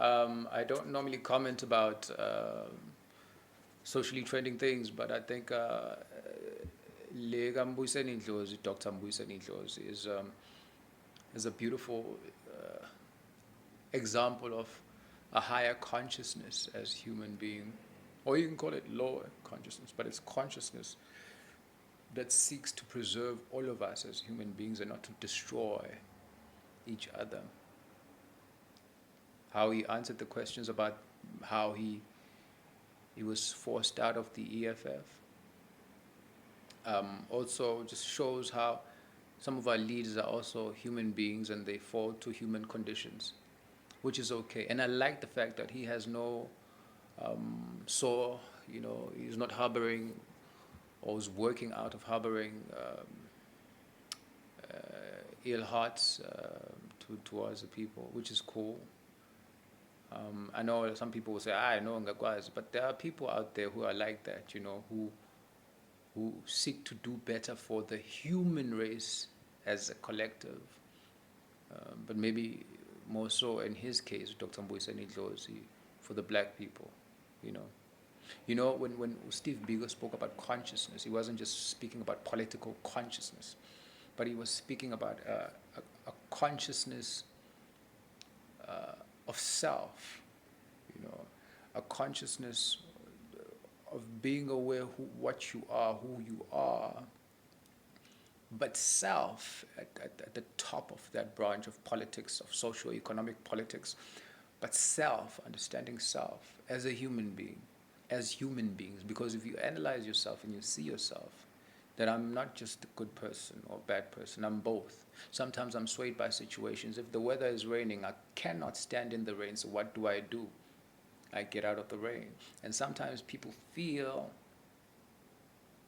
I don't normally comment about socially trending things, but I think Lega Mbuyiseni Ndlozi, Dr. Mbuyiseni Ndlozi, is a beautiful example of a higher consciousness as human being, or you can call it lower consciousness, but it's consciousness that seeks to preserve all of us as human beings and not to destroy each other. How he answered the questions about how he was forced out of the EFF. Also just shows how some of our leaders are also human beings and they fall to human conditions, which is okay. And I like the fact that he has no he's not harboring or is working out of harboring ill hearts towards the people, which is cool. I know some people will say, I know ngakwazi, but there are people out there who are like that, who seek to do better for the human race as a collective. But maybe more so in his case, Dr. Mbuyiseni Ndlozi, for the black people, you know. When Steve Biko spoke about consciousness, he wasn't just speaking about political consciousness, but he was speaking about a consciousness of self, a consciousness of being aware what you are, who you are, but self at the top of that branch of politics, of socio-economic politics, but self, understanding self as a human being, as human beings. Because if you analyze yourself and you see yourself, that I'm not just a good person or a bad person, I'm both. Sometimes I'm swayed by situations. If the weather is raining, I cannot stand in the rain, so what do? I get out of the rain. And sometimes people feel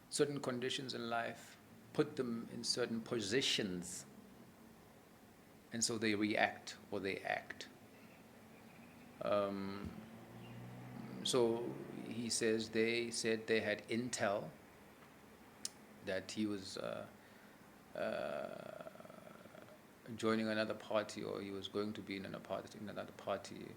certain conditions in life put them in certain positions, and so they react or they act. So he says they said they had intel that he was joining another party, or he was going to be in another party,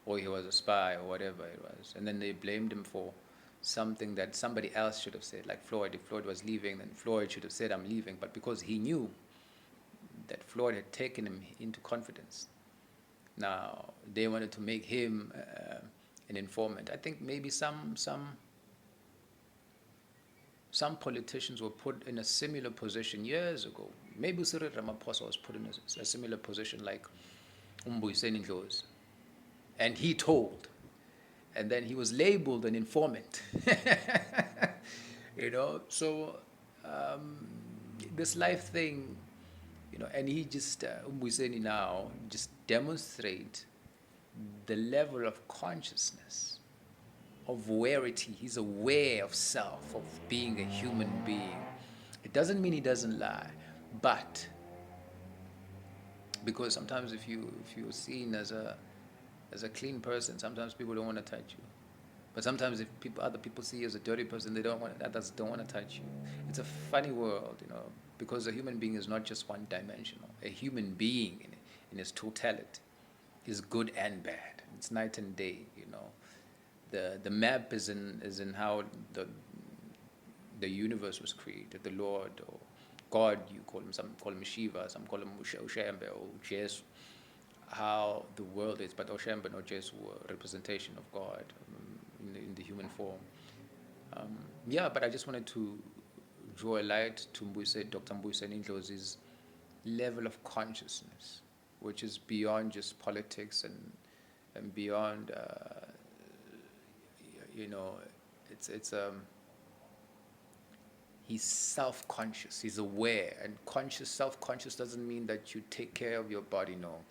or he was a spy, or whatever it was. And then they blamed him for something that somebody else should have said, like Floyd. If Floyd was leaving, then Floyd should have said, I'm leaving. But because he knew that Floyd had taken him into confidence, now they wanted to make him an informant. I think maybe some politicians were put in a similar position years ago. Maybe Cyril Ramaphosa was put in a similar position like Mbuyiseni Ndlozi. And he told. And then he was labeled an informant. So this life thing, and he just, Mbuyiseni now, just demonstrate the level of consciousness, of awareness. He's aware of self, of being a human being. It doesn't mean he doesn't lie, but because sometimes if you're seen as a clean person, sometimes people don't want to touch you. But sometimes if other people see you as a dirty person, others don't want to touch you. It's a funny world, because a human being is not just one-dimensional. A human being in its totality is good and bad. It's night and day, The map is in how the universe was created. The Lord or God, you call him. Some call him Shiva. Some call him Ushembe or Jesu. How the world is, but Oshembe and Jesu were a representation of God in the human form. But I just wanted to draw a light to Dr. Mbuyiseni Ndlozi's level of consciousness, which is beyond just politics and beyond, he's self-conscious, he's aware, and self-conscious doesn't mean that you take care of your body, no.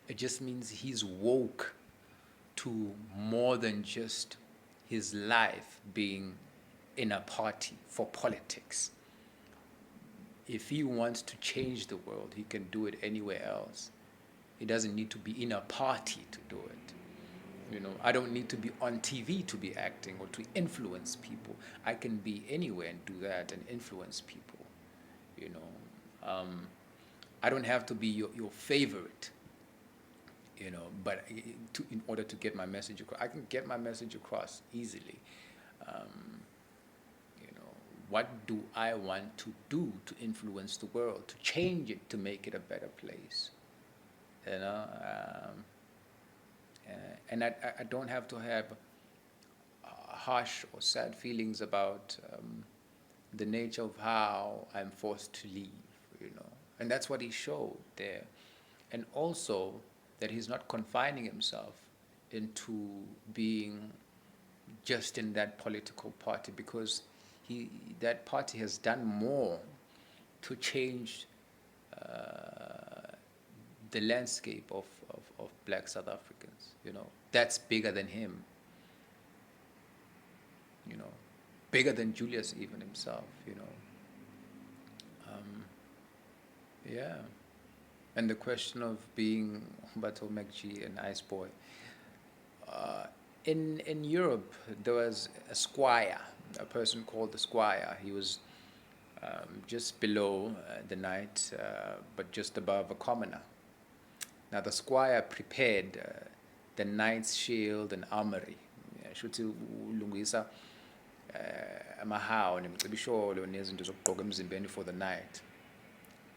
It just means he's woke to more than just his life being in a party for politics. If he wants to change the world, he can do it anywhere else. He doesn't need to be in a party to do it. I don't need to be on TV to be acting or to influence people. I can be anywhere and do that and influence people. I don't have to be your favorite. But in order to get my message across, I can get my message across easily. Um, what do I want to do to influence the world, to change it, to make it a better place? You know, and I don't have to have harsh or sad feelings about the nature of how I'm forced to leave. And that's what he showed there. And also that he's not confining himself into being just in that political party, because that party has done more to change the landscape of black South Africans. That's bigger than him, you know, bigger than Julius even himself. Yeah. And the question of being Humberto McG and Ice Boy. In Europe, there was a squire, a person called the squire. He was just below the knight, but just above a commoner. Now the squire prepared the knight's shield and armory. Shuthi ulungisa amahawu nemicibisholo nezinto zokugqoka emzimbeni for the knight.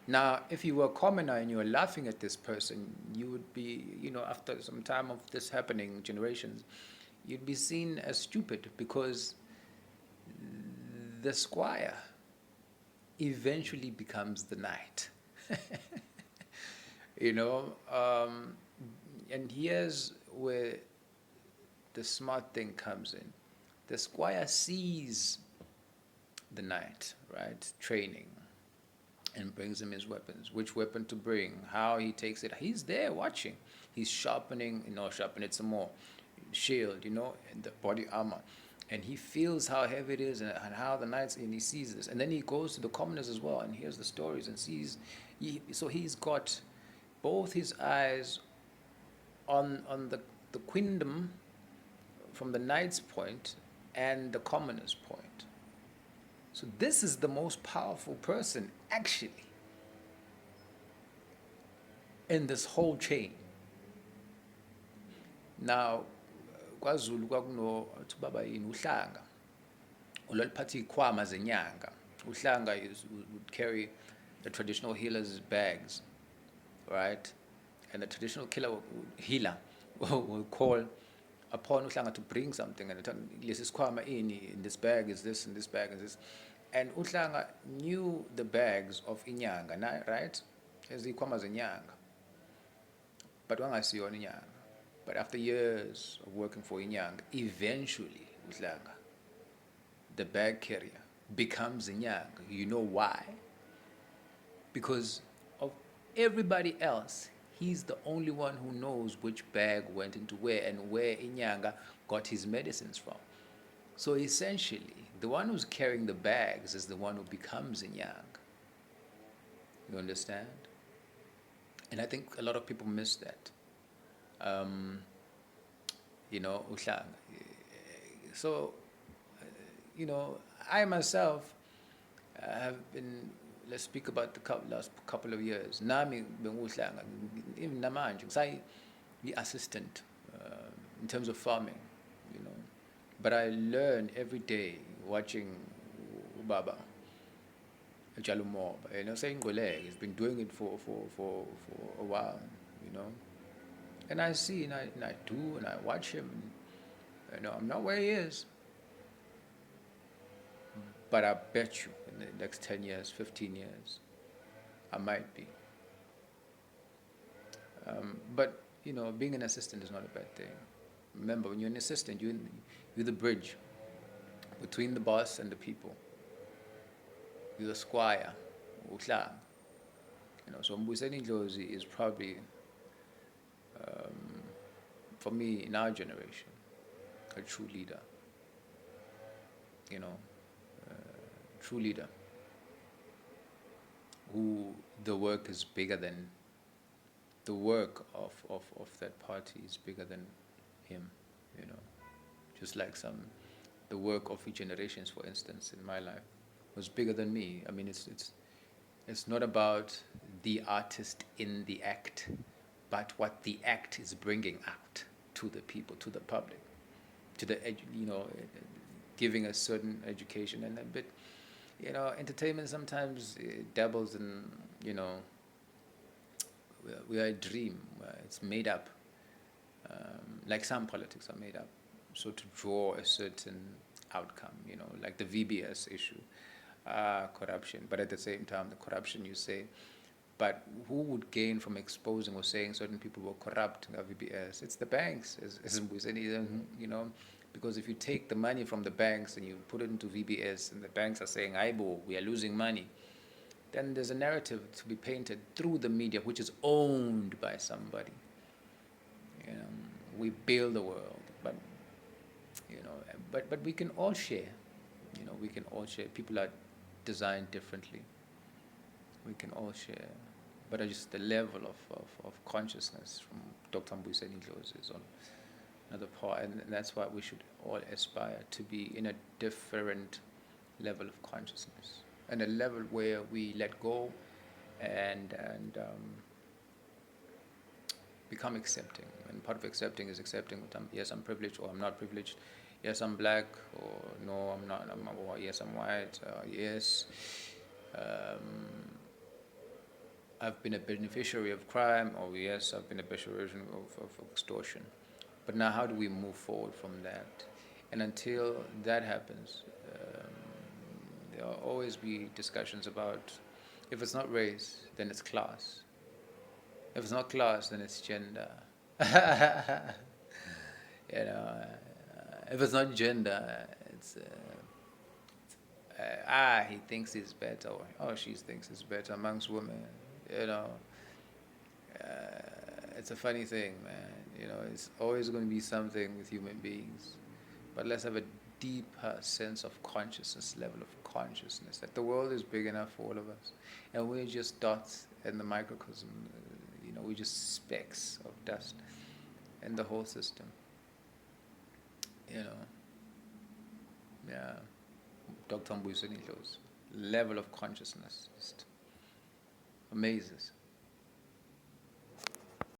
Now, if you were a commoner and you were laughing at this person, you would be, after some time of this happening, generations, you'd be seen as stupid, because the squire eventually becomes the knight. And here's where the smart thing comes in. The squire sees the knight, right, training, and brings him his weapons, which weapon to bring, how he takes it. He's there watching. He's sharpening it some more. Shield, and the body armor. And he feels how heavy it is and how the knight's, and he sees this. And then he goes to the commoners as well and hears the stories and sees. So he's got both his eyes on the queendom from the knight's point and the commoner's point. So this is the most powerful person, actually, in this whole chain. Now, kwaZulu kwakuno athi baba yini uhlanga. Olwaliphatha ikhwama zenyanga. Uhlanga would carry the traditional healer's bags, right? And the traditional healer will call upon uhlanga to bring something, and lesi sikhwama in this bag is this, and this bag is this. And uhlanga knew the bags of inyanga, right? Ezikhwama zenyanga. But wangasiyona inyanga. But after years of working for inyanga, eventually uhlanga, the bag carrier, becomes inyanga. You know why? Because of everybody else, he's the only one who knows which bag went into where and where inyanga got his medicines from. So essentially, the one who's carrying the bags is the one who becomes inyanga. You understand? And I think a lot of people miss that. Uhlanga. So, I myself have been, let's speak about the last couple of years. Nami benguhlanga, even namanje, the assistant in terms of farming, But I learn every day watching Baba Jalumoba, saying Goleg, he's been doing it for a while, And I see, and I do, and I watch him. I'm not where he is. But I bet you in the next 10 years, 15 years, I might be. But, being an assistant is not a bad thing. Remember, when you're an assistant, you're the bridge between the boss and the people. You're the squire, uhlanga. So Ndlozi is probably, for me, in our generation, a true leader. True leader. Who the work is bigger than, the work of that party is bigger than him, Just like the work of generations, for instance, in my life, was bigger than me. I mean, it's not about the artist in the act, but what the act is bringing out to the people, to the public, to the giving a certain education and a bit, entertainment sometimes dabbles in, you know, we are a dream. It's made up, like some politics are made up, so to draw a certain outcome, like the VBS issue, corruption. But at the same time, the corruption you say, but who would gain from exposing or saying certain people were corrupt at VBS? It's the banks, as Ndlozi, because if you take the money from the banks and you put it into VBS, and the banks are saying, "Aibo, we are losing money," then there's a narrative to be painted through the media, which is owned by somebody. We build the world, but but we can all share. We can all share. People are designed differently. We can all share, but just the level of consciousness from Dr. Ndlozi is on another part, and that's why we should all aspire to be in a different level of consciousness, and a level where we let go and become accepting. And part of accepting is accepting that yes, I'm privileged, or I'm not privileged. Yes, I'm black, or no, I'm not. Or yes, I'm white. Yes, I've been a beneficiary of crime, or yes, I've been a beneficiary of extortion. But now, how do we move forward from that? And until that happens, there will always be discussions about, if it's not race, then it's class. If it's not class, then it's gender. If it's not gender, it's he thinks he's better, or she thinks he's better amongst women. It's a funny thing, man. It's always going to be something with human beings, but let's have a deeper sense of consciousness, level of consciousness, that the world is big enough for all of us, and we're just dots in the microcosm. We're just specks of dust in the whole system. Yeah. Dr. Ndlozi, level of consciousness just amazes.